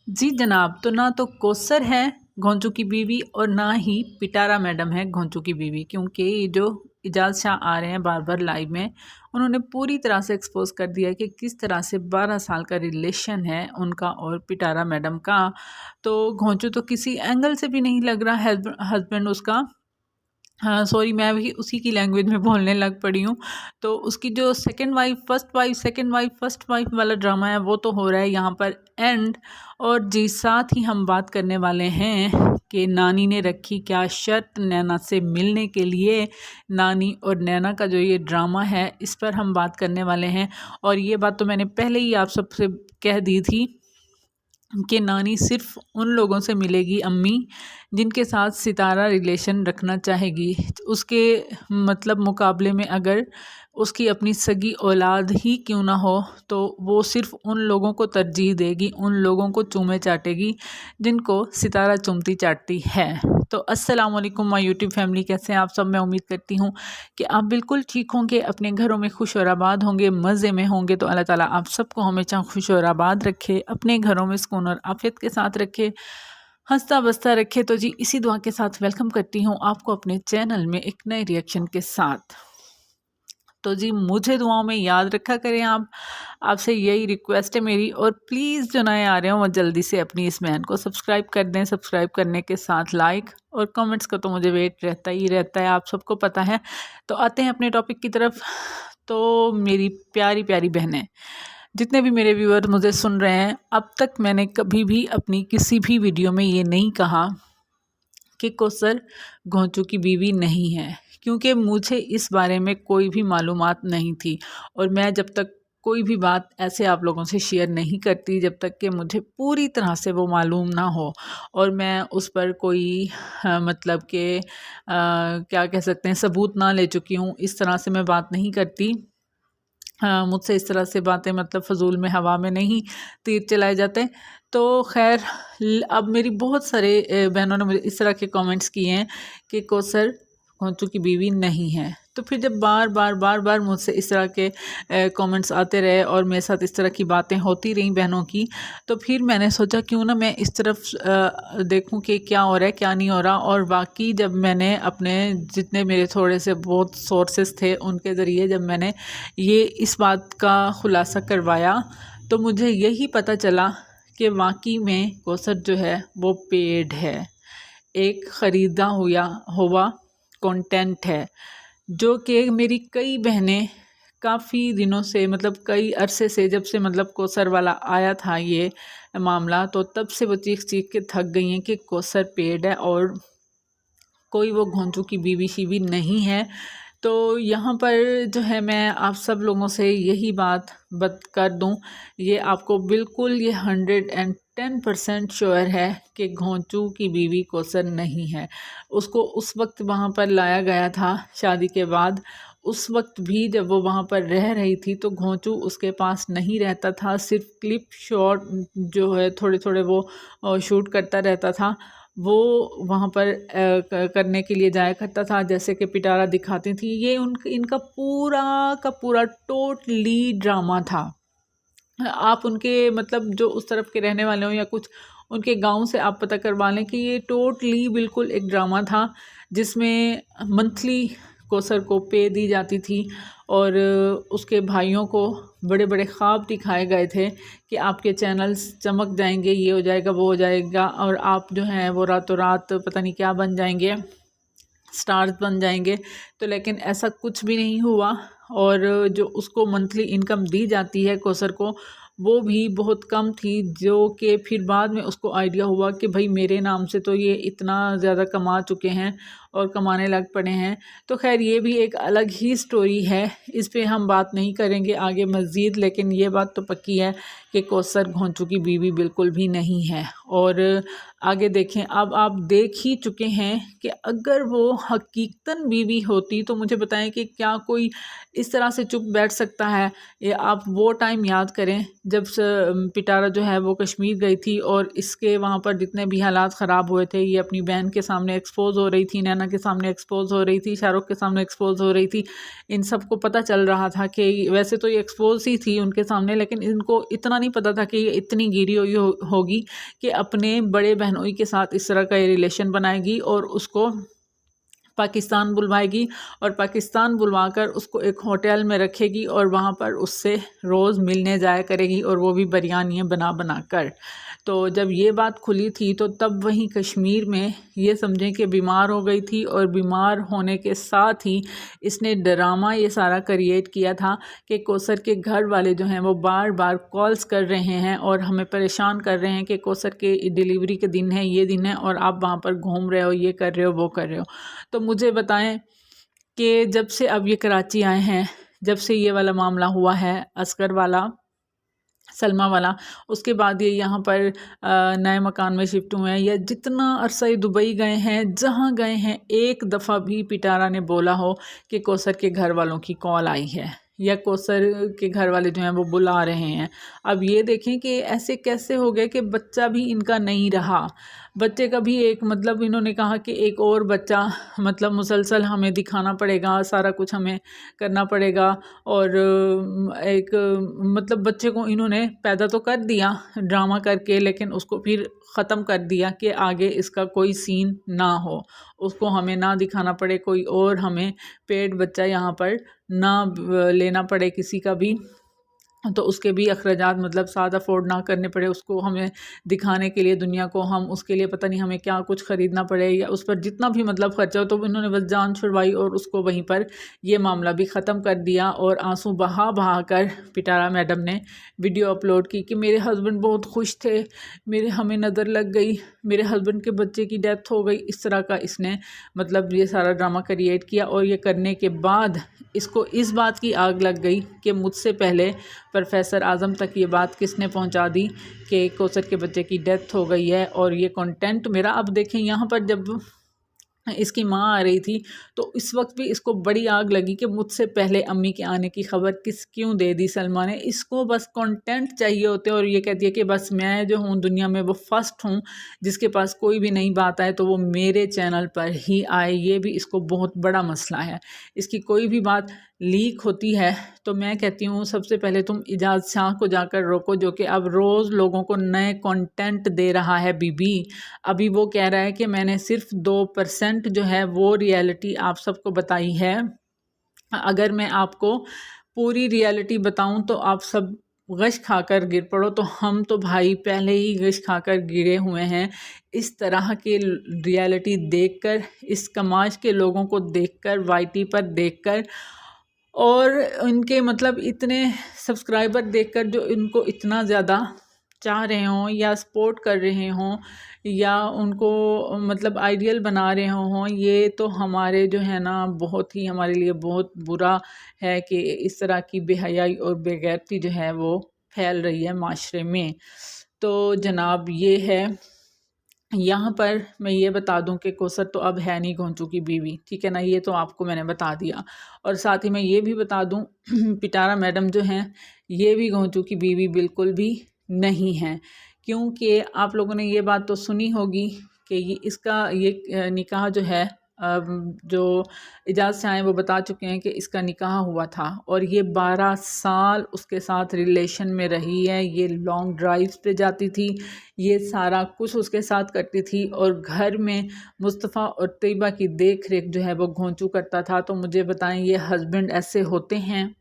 जी जनाब, तो ना तो कौसर है घोंचू की बीवी और ना ही पिटारा मैडम है घोंचू की बीवी, क्योंकि ये जो इजाज़ शाह आ रहे हैं बार बार लाइव में, उन्होंने पूरी तरह से एक्सपोज कर दिया है कि किस तरह से 12 साल का रिलेशन है उनका और पिटारा मैडम का। तो घोंचू तो किसी एंगल से भी नहीं लग रहा हस्बैंड उसका। हाँ सॉरी, मैं भी उसी की लैंग्वेज में बोलने लग पड़ी हूँ। तो उसकी जो second wife first wife second wife first wife वाला ड्रामा है वो तो हो रहा है यहाँ पर एंड। और जी साथ ही हम बात करने वाले हैं कि नानी ने रखी क्या शर्त नैना से मिलने के लिए। नानी और नैना का जो ये ड्रामा है इस पर हम बात करने वाले हैं। और ये बात तो मैंने पहले ही आप सबसे कह दी थी कि नानी सिर्फ उन लोगों से मिलेगी अम्मी जिनके साथ सितारा रिलेशन रखना चाहेगी। उसके मतलब मुकाबले में अगर उसकी अपनी सगी औलाद ही क्यों ना हो तो वो सिर्फ उन लोगों को तरजीह देगी, उन लोगों को चूमे चाटेगी जिनको सितारा चूमती चाटती है। तो अस्सलाम वालेकुम माय यूट्यूब फैमिली, कैसे हैं आप सब। मैं उम्मीद करती हूँ कि आप बिल्कुल ठीक होंगे, अपने घरों में खुश और आबाद होंगे, मज़े में होंगे। तो अल्लाह ताला आप सबको हमेशा खुश और आबाद रखे, अपने घरों में सुकून और आफियत के साथ रखे, हंसता बसता रखे। तो जी इसी दुआ के साथ वेलकम करती हूँ आपको अपने चैनल में एक नए रिएक्शन के साथ। तो जी मुझे दुआओं में याद रखा करें आप, आपसे यही रिक्वेस्ट है मेरी। और प्लीज़ जो नए आ रहे हो वो जल्दी से अपनी इस बहन को सब्सक्राइब कर दें। सब्सक्राइब करने के साथ लाइक और कमेंट्स का तो मुझे वेट रहता ही रहता है, आप सबको पता है। तो आते हैं अपने टॉपिक की तरफ। तो मेरी प्यारी प्यारी बहनें, जितने भी मेरे व्यूअर मुझे सुन रहे हैं, अब तक मैंने कभी भी अपनी किसी भी वीडियो में ये नहीं कहा कि कौसर घोंचू की बीवी नहीं है, क्योंकि मुझे इस बारे में कोई भी मालूमात नहीं थी। और मैं जब तक कोई भी बात ऐसे आप लोगों से शेयर नहीं करती जब तक कि मुझे पूरी तरह से वो मालूम ना हो और मैं उस पर कोई मतलब कि क्या कह सकते हैं सबूत ना ले चुकी हूँ, इस तरह से मैं बात नहीं करती। हाँ, मुझसे इस तरह से बातें मतलब फ़जूल में हवा में नहीं तीर चलाए जाते। तो ख़ैर अब मेरी बहुत सारे बहनों ने मुझे इस तरह के कमेंट्स किए हैं कि कौसर घोंचू की बीवी नहीं है। तो फिर जब बार बार मुझसे इस तरह के कमेंट्स आते रहे और मेरे साथ इस तरह की बातें होती रहीं बहनों की, तो फिर मैंने सोचा क्यों ना मैं इस तरफ देखूं कि क्या हो रहा है क्या नहीं हो रहा। और बाकी जब मैंने अपने जितने मेरे थोड़े से बहुत सोर्सेस थे उनके ज़रिए जब मैंने ये इस बात का खुलासा करवाया तो मुझे यही पता चला कि वाकई में कौसर जो है वो पेड है, एक ख़रीदा हुआ कंटेंट है। जो कि मेरी कई बहनें काफ़ी दिनों से मतलब कई अरसे से जब से मतलब कौसर वाला आया था ये मामला, तो तब से वो चीख चीख के थक गई हैं कि कौसर पेड है और कोई वो घोंचू की बीवी शीवी नहीं है। तो यहाँ पर जो है मैं आप सब लोगों से यही बात कर दूँ, ये आपको बिल्कुल ये 110% श्योर है कि घोंचू की बीवी कौसर नहीं है। उसको उस वक्त वहाँ पर लाया गया था शादी के बाद, उस वक्त भी जब वो वहाँ पर रह रही थी तो घोंचू उसके पास नहीं रहता था, सिर्फ क्लिप शॉट जो है थोड़े थोड़े वो शूट करता रहता था। वो वहाँ पर करने के लिए जाया करता था, जैसे कि पिटारा दिखाती थी। ये इनका पूरा का पूरा टोटली ड्रामा था। आप उनके मतलब जो उस तरफ के रहने वाले हों या कुछ उनके गांव से आप पता करवा लें कि ये टोटली बिल्कुल एक ड्रामा था जिसमें मंथली कौसर को पे दी जाती थी और उसके भाइयों को बड़े बड़े ख्वाब दिखाए गए थे कि आपके चैनल्स चमक जाएंगे, ये हो जाएगा वो हो जाएगा और आप जो हैं वो रातों रात पता नहीं क्या बन जाएंगे, स्टार्स बन जाएंगे। तो लेकिन ऐसा कुछ भी नहीं हुआ और जो उसको मंथली इनकम दी जाती है कौसर को वो भी बहुत कम थी, जो कि फिर बाद में उसको आइडिया हुआ कि भाई मेरे नाम से तो ये इतना ज़्यादा कमा चुके हैं और कमाने लग पड़े हैं। तो खैर ये भी एक अलग ही स्टोरी है, इस पे हम बात नहीं करेंगे आगे मज़ीद। लेकिन ये बात तो पक्की है कि कौसर घोंचू की बीवी बिल्कुल भी नहीं है। और आगे देखें, अब आप देख ही चुके हैं कि अगर वो हकीकतन बीवी होती तो मुझे बताएं कि क्या कोई इस तरह से चुप बैठ सकता है। ये आप वो टाइम याद करें जब पिटारा जो है वो कश्मीर गई थी और इसके वहाँ पर जितने भी हालात ख़राब हुए थे, ये अपनी बहन के सामने एक्सपोज हो रही थी नैना करीना के सामने एक्सपोज हो रही थी, शाहरुख के सामने एक्सपोज हो रही थी। इन सबको पता चल रहा था कि वैसे तो ये एक्सपोज ही थी उनके सामने, लेकिन इनको इतना नहीं पता था कि ये इतनी गिरी हुई होगी कि अपने बड़े बहनोई के साथ इस तरह का ये रिलेशन बनाएगी और उसको पाकिस्तान बुलवाएगी और पाकिस्तान बुलवाकर उसको एक होटल में रखेगी और वहाँ पर उससे रोज़ मिलने जाया करेगी, और वो भी बिरयानियाँ बना बना कर। तो जब ये बात खुली थी तो तब वहीं कश्मीर में ये समझें कि बीमार हो गई थी, और बीमार होने के साथ ही इसने ड्रामा ये सारा क्रिएट किया था कि कौसर के घर वाले जो हैं वो बार बार कॉल्स कर रहे हैं और हमें परेशान कर रहे हैं कि कौसर के डिलीवरी के दिन है, ये दिन है, और आप वहाँ पर घूम रहे हो, ये कर रहे हो, वो कर रहे हो। तो मुझे बताएं कि जब से अब ये कराची आए हैं, जब से ये वाला मामला हुआ है असगर वाला, सलमा वाला, उसके बाद ये यहाँ पर नए मकान में शिफ्ट हुए हैं, या जितना अरसा ये दुबई गए हैं, जहाँ गए हैं, एक दफ़ा भी पिटारा ने बोला हो कि कौसर के घर वालों की कॉल आई है या कौसर के घर वाले जो हैं वो बुला रहे हैं। अब ये देखें कि ऐसे कैसे हो गए कि बच्चा भी इनका नहीं रहा। बच्चे का भी एक मतलब इन्होंने कहा कि एक और बच्चा मतलब मुसलसल हमें दिखाना पड़ेगा, सारा कुछ हमें करना पड़ेगा, और एक मतलब बच्चे को इन्होंने पैदा तो कर दिया ड्रामा करके, लेकिन उसको फिर ख़त्म कर दिया कि आगे इसका कोई सीन ना हो, उसको हमें ना दिखाना पड़े, कोई और हमें पेट बच्चा यहाँ पर ना लेना पड़े किसी का भी, तो उसके भी अखराजात मतलब साथ अफोर्ड ना करने पड़े, उसको हमें दिखाने के लिए दुनिया को, हम उसके लिए पता नहीं हमें क्या कुछ ख़रीदना पड़े, या उस पर जितना भी मतलब ख़र्चा हो। तो इन्होंने बस जान छुड़वाई और उसको वहीं पर ये मामला भी ख़त्म कर दिया, और आंसू बहा बहा कर पिटारा मैडम ने वीडियो अपलोड की कि मेरे हस्बैंड बहुत खुश थे, मेरे हमें नज़र लग गई, मेरे हस्बैंड के बच्चे की डेथ हो गई। इस तरह का इसने मतलब ये सारा ड्रामा क्रिएट किया, और ये करने के बाद इसको इस बात की आग लग गई कि मुझसे पहले प्रोफेसर आज़म तक ये बात किसने पहुंचा दी कि कौसर के बच्चे की डेथ हो गई है, और ये कंटेंट मेरा। अब देखें यहाँ पर जब इसकी माँ आ रही थी तो इस वक्त भी इसको बड़ी आग लगी कि मुझसे पहले अम्मी के आने की खबर क्यों दे दी सलमा ने। इसको बस कंटेंट चाहिए होते, और ये कहती है कि बस मैं जो हूँ दुनिया में वो फर्स्ट हूँ, जिसके पास कोई भी नई बात आए तो वो मेरे चैनल पर ही आए। ये भी इसको बहुत बड़ा मसला है। इसकी कोई भी बात लीक होती है तो मैं कहती हूँ सबसे पहले तुम इजाज़ शाह को जाकर रोको, जो कि अब रोज़ लोगों को नए कंटेंट दे रहा है। बीबी अभी वो कह रहा है कि मैंने सिर्फ 2% जो है वो रियलिटी आप सबको बताई है, अगर मैं आपको पूरी रियलिटी बताऊं तो आप सब गश खाकर गिर पड़ो। तो हम तो भाई पहले ही गश खाकर गिरे हुए हैं इस तरह के रियलिटी देखकर, इस कमाश के लोगों को देखकर, वाईटी पर देखकर, और उनके मतलब इतने सब्सक्राइबर देखकर जो इनको इतना ज़्यादा चाह रहे हों या सपोर्ट कर रहे हों या उनको मतलब आइडियल बना रहे हों। ये तो हमारे जो है ना बहुत ही हमारे लिए बहुत बुरा है कि इस तरह की बेहयाई और बेगैरती जो है वो फैल रही है माशरे में। तो जनाब ये है, यहाँ पर मैं ये बता दूं कि कौसर तो अब है नहीं घोंचू की बीवी, ठीक है ना, ये तो आपको मैंने बता दिया। और साथ ही मैं ये भी बता दूं पिटारा मैडम जो हैं ये भी घोंचू की बीवी बिल्कुल भी नहीं है, क्योंकि आप लोगों ने ये बात तो सुनी होगी कि ये इसका ये निकाह जो है जो इजाज़ से आए वो बता चुके हैं कि इसका निकाह हुआ था, और ये 12 साल उसके साथ रिलेशन में रही है। ये लॉन्ग ड्राइव्स पे जाती थी, ये सारा कुछ उसके साथ करती थी, और घर में मुस्तफ़ा और तैयबा की देख रेख जो है वो घोंचू करता था। तो मुझे बताएं ये हस्बैंड ऐसे होते हैं?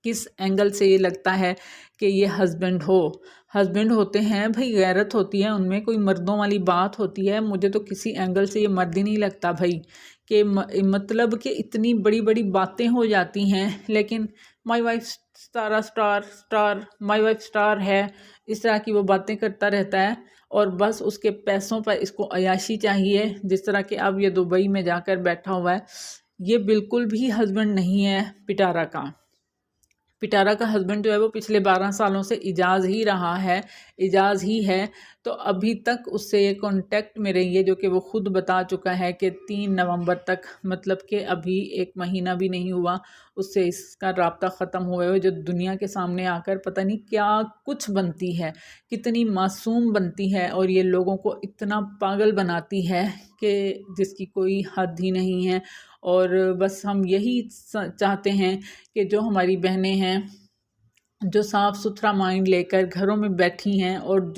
किस एंगल से ये लगता है कि ये हस्बैंड होते हैं? भाई गैरत होती है उनमें, कोई मर्दों वाली बात होती है। मुझे तो किसी एंगल से ये मर्द ही नहीं लगता भाई कि मतलब कि इतनी बड़ी बड़ी बातें हो जाती हैं, लेकिन my wife star my wife star है, इस तरह की वो बातें करता रहता है, और बस उसके पैसों पर इसको अयाशी चाहिए। जिस तरह कि अब ये दुबई में जाकर बैठा हुआ है, ये बिल्कुल भी हस्बैंड नहीं है पिटारा का। पिटारा का हस्बैंड जो है वो पिछले 12 सालों से इजाज़ ही रहा है। इजाज़ ही है। तो अभी तक उससे ये कांटेक्ट में रही है, जो कि वो ख़ुद बता चुका है कि 3 नवंबर तक, मतलब कि अभी 1 महीना भी नहीं हुआ उससे इसका राब्ता ख़त्म हुए हुए, जो दुनिया के सामने आकर पता नहीं क्या कुछ बनती है, कितनी मासूम बनती है और ये लोगों को इतना पागल बनाती है कि जिसकी कोई हद ही नहीं है। और बस हम यही चाहते हैं कि जो हमारी बहनें हैं, जो साफ़ सुथरा माइंड लेकर घरों में बैठी हैं और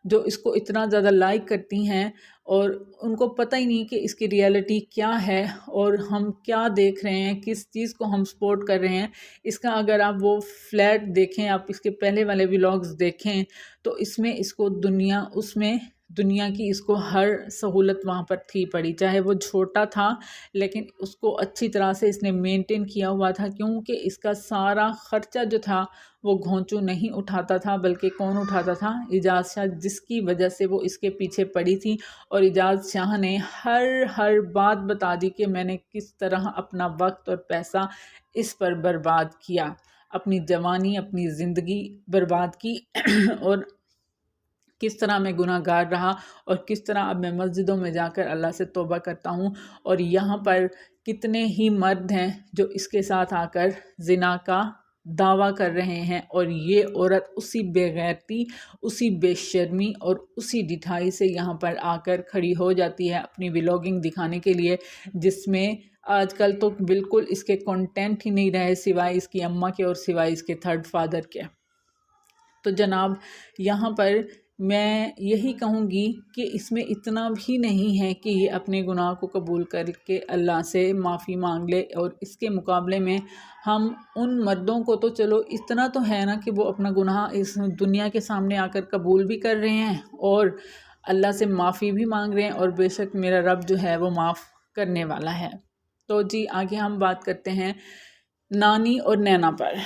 जो इसको इतना ज़्यादा लाइक करती हैं और उनको पता ही नहीं कि इसकी रियलिटी क्या है और हम क्या देख रहे हैं, किस चीज़ को हम सपोर्ट कर रहे हैं। इसका अगर आप वो फ्लैट देखें, आप इसके पहले वाले व्लॉग्स देखें, तो इसमें इसको दुनिया की इसको हर सहूलत वहाँ पर थी पड़ी, चाहे वो छोटा था लेकिन उसको अच्छी तरह से इसने मेंटेन किया हुआ था, क्योंकि इसका सारा ख़र्चा जो था वो घोंचू नहीं उठाता था, बल्कि कौन उठाता था? इजाज़ शाह, जिसकी वजह से वो इसके पीछे पड़ी थी। और इजाज़ शाह ने हर बात बता दी कि मैंने किस तरह अपना वक्त और पैसा इस पर बर्बाद किया, अपनी जवानी, अपनी ज़िंदगी बर्बाद की और किस तरह मैं गुनाहगार रहा और किस तरह अब मैं मस्जिदों में जाकर अल्लाह से तौबा करता हूँ। और यहाँ पर कितने ही मर्द हैं जो इसके साथ आकर ज़िना का दावा कर रहे हैं, और ये औरत उसी बेगैरती, उसी बेशर्मी और उसी ढिठाई से यहाँ पर आकर खड़ी हो जाती है अपनी व्लॉगिंग दिखाने के लिए, जिसमें आजकल तो बिल्कुल इसके कंटेंट ही नहीं रहे सिवाय इसकी अम्मा के और सिवाय इसके थर्ड फादर के। तो जनाब, यहाँ पर मैं यही कहूँगी कि इसमें इतना भी नहीं है कि ये अपने गुनाह को कबूल करके अल्लाह से माफ़ी मांग ले, और इसके मुकाबले में हम उन मर्दों को तो चलो इतना तो है ना कि वो अपना गुनाह इस दुनिया के सामने आकर कबूल भी कर रहे हैं और अल्लाह से माफ़ी भी मांग रहे हैं, और बेशक मेरा रब जो है वो माफ़ करने वाला है। तो जी, आगे हम बात करते हैं नानी और नैना पर।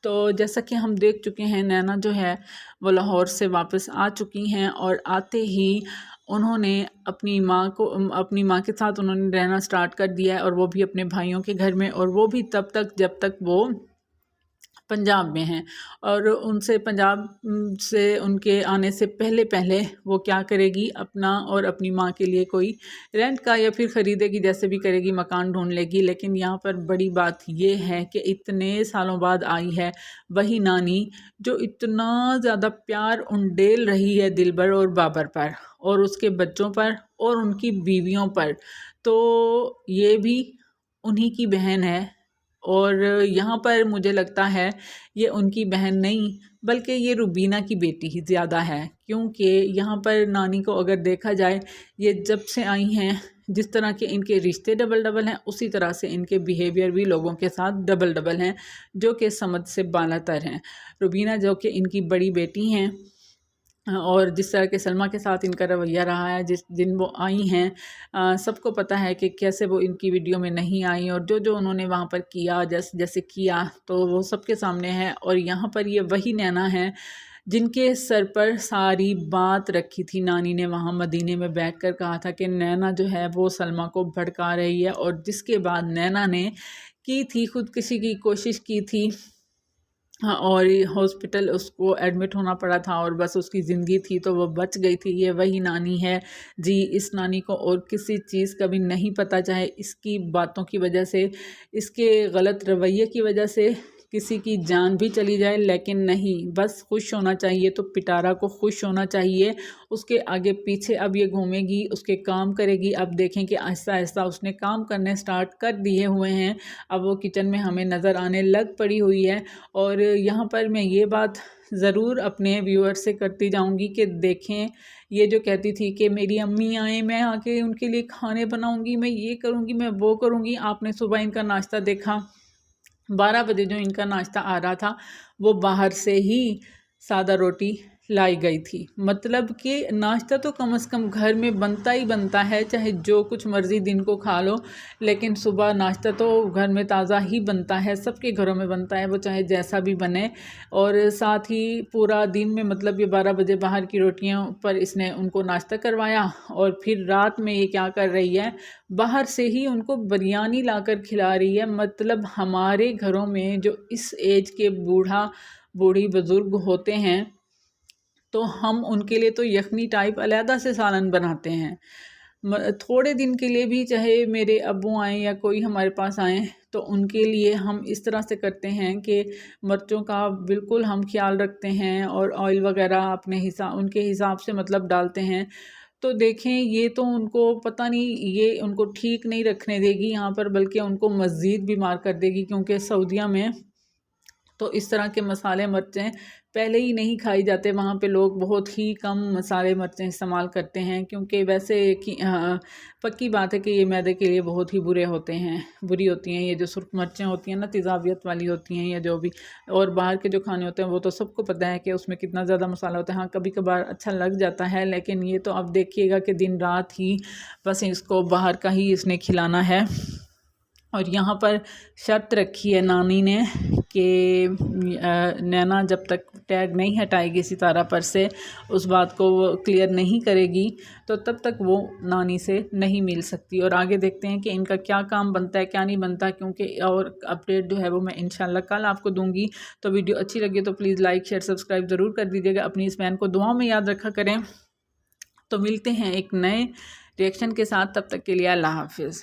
तो जैसा कि हम देख चुके हैं, नैना जो है वो लाहौर से वापस आ चुकी हैं, और आते ही उन्होंने अपनी माँ के साथ उन्होंने रहना स्टार्ट कर दिया है, और वो भी अपने भाइयों के घर में, और वो भी तब तक जब तक वो पंजाब में हैं। और उनसे पंजाब से उनके आने से पहले वो क्या करेगी, अपना और अपनी माँ के लिए कोई रेंट का या फिर ख़रीदेगी, जैसे भी करेगी, मकान ढूंढ लेगी। लेकिन यहाँ पर बड़ी बात ये है कि इतने सालों बाद आई है वही नानी जो इतना ज़्यादा प्यार उंडेल रही है दिलबर और बाबर पर और उसके बच्चों पर और उनकी बीवियों पर। तो ये भी उन्हीं की बहन है, और यहाँ पर मुझे लगता है ये उनकी बहन नहीं बल्कि ये रुबीना की बेटी ही ज़्यादा है, क्योंकि यहाँ पर नानी को अगर देखा जाए, ये जब से आई हैं, जिस तरह के इनके रिश्ते डबल हैं, उसी तरह से इनके बिहेवियर भी लोगों के साथ डबल हैं, जो कि समझ से बालातर हैं। रुबीना जो कि इनकी बड़ी बेटी हैं, और जिस तरह के सलमा के साथ इनका रवैया रहा है, जिस दिन वो आई हैं, सबको पता है कि कैसे वो इनकी वीडियो में नहीं आई, और जो उन्होंने वहाँ पर किया, जैसे किया, तो वो सबके सामने है। और यहाँ पर ये वही नैना है जिनके सर पर सारी बात रखी थी नानी ने, वहाँ मदीने में बैठकर कहा था कि नैना जो है वो सलमा को भड़का रही है, और जिसके बाद नैना ने की थी खुदकुशी की कोशिश की थी, हाँ, और हॉस्पिटल उसको एडमिट होना पड़ा था, और बस उसकी ज़िंदगी थी तो वो बच गई थी। ये वही नानी है जी। इस नानी को और किसी चीज़ का भी नहीं पता, चाहे इसकी बातों की वजह से, इसके गलत रवैये की वजह से किसी की जान भी चली जाए, लेकिन नहीं, बस खुश होना चाहिए तो पिटारा को खुश होना चाहिए। उसके आगे पीछे अब ये घूमेगी, उसके काम करेगी। अब देखें कि आहिस्ता आहिस्ता उसने काम करने स्टार्ट कर दिए हुए हैं, अब वो किचन में हमें नज़र आने लग पड़ी हुई है। और यहाँ पर मैं ये बात ज़रूर अपने व्यूअर से करती जाऊँगी कि देखें, ये जो कहती थी कि मेरी अम्मी आए, मैं आके उनके लिए खाने बनाऊँगी, मैं ये करूँगी, मैं वो करूँगी। आपने सुबह इनका नाश्ता देखा, 12 बजे जो इनका नाश्ता आ रहा था वो बाहर से ही सादा रोटी लाई गई थी। मतलब कि नाश्ता तो कम से कम घर में बनता ही बनता है, चाहे जो कुछ मर्ज़ी दिन को खा लो, लेकिन सुबह नाश्ता तो घर में ताज़ा ही बनता है, सबके घरों में बनता है, वो चाहे जैसा भी बने। और साथ ही पूरा दिन में, मतलब ये 12 बजे बाहर की रोटियों पर इसने उनको नाश्ता करवाया, और फिर रात में ये क्या कर रही है, बाहर से ही उनको बिरयानी लाकर खिला रही है। मतलब हमारे घरों में जो इस एज के बूढ़ी बुज़ुर्ग होते हैं, तो हम उनके लिए तो यखनी टाइप अलहदा से सालन बनाते हैं। थोड़े दिन के लिए भी चाहे मेरे अब्बू आएँ या कोई हमारे पास आएँ तो उनके लिए हम इस तरह से करते हैं कि मिर्चों का बिल्कुल हम ख्याल रखते हैं और ऑयल वगैरह अपने उनके हिसाब से मतलब डालते हैं। तो देखें ये तो उनको पता नहीं, ये उनको ठीक नहीं रखने देगी यहाँ पर, बल्कि उनको मज़ीद बीमार कर देगी, क्योंकि सऊदीया में तो इस तरह के मसाले मिर्चें पहले ही नहीं खाई जाते। वहाँ पे लोग बहुत ही कम मसाले मिर्चें इस्तेमाल करते हैं, क्योंकि वैसे कि पक्की बात है कि ये मैदे के लिए बहुत ही बुरी होती हैं। ये जो सुर्ख मिर्चें होती हैं ना, तेज़ाबियत वाली होती हैं या जो भी, और बाहर के जो खाने होते हैं वो तो सबको पता है कि उसमें कितना ज़्यादा मसाला होता है। हाँ, कभी कभार अच्छा लग जाता है, लेकिन ये तो अब देखिएगा कि दिन रात ही बस इसको बाहर का ही इसने खिलाना है। और यहाँ पर शर्त रखी है नानी ने कि नैना जब तक टैग नहीं हटाएगी सितारा पर से, उस बात को वो क्लियर नहीं करेगी, तो तब तक वो नानी से नहीं मिल सकती। और आगे देखते हैं कि इनका क्या काम बनता है क्या नहीं बनता, क्योंकि और अपडेट जो है वो मैं इंशाल्लाह कल आपको दूंगी। तो वीडियो अच्छी लगी तो प्लीज़ लाइक शेयर सब्सक्राइब ज़रूर कर दीजिएगा। अपनी इस बहन को दुआओं में याद रखा करें। तो मिलते हैं एक नए रिएक्शन के साथ, तब तक के लिए अल्लाह हाफिज़।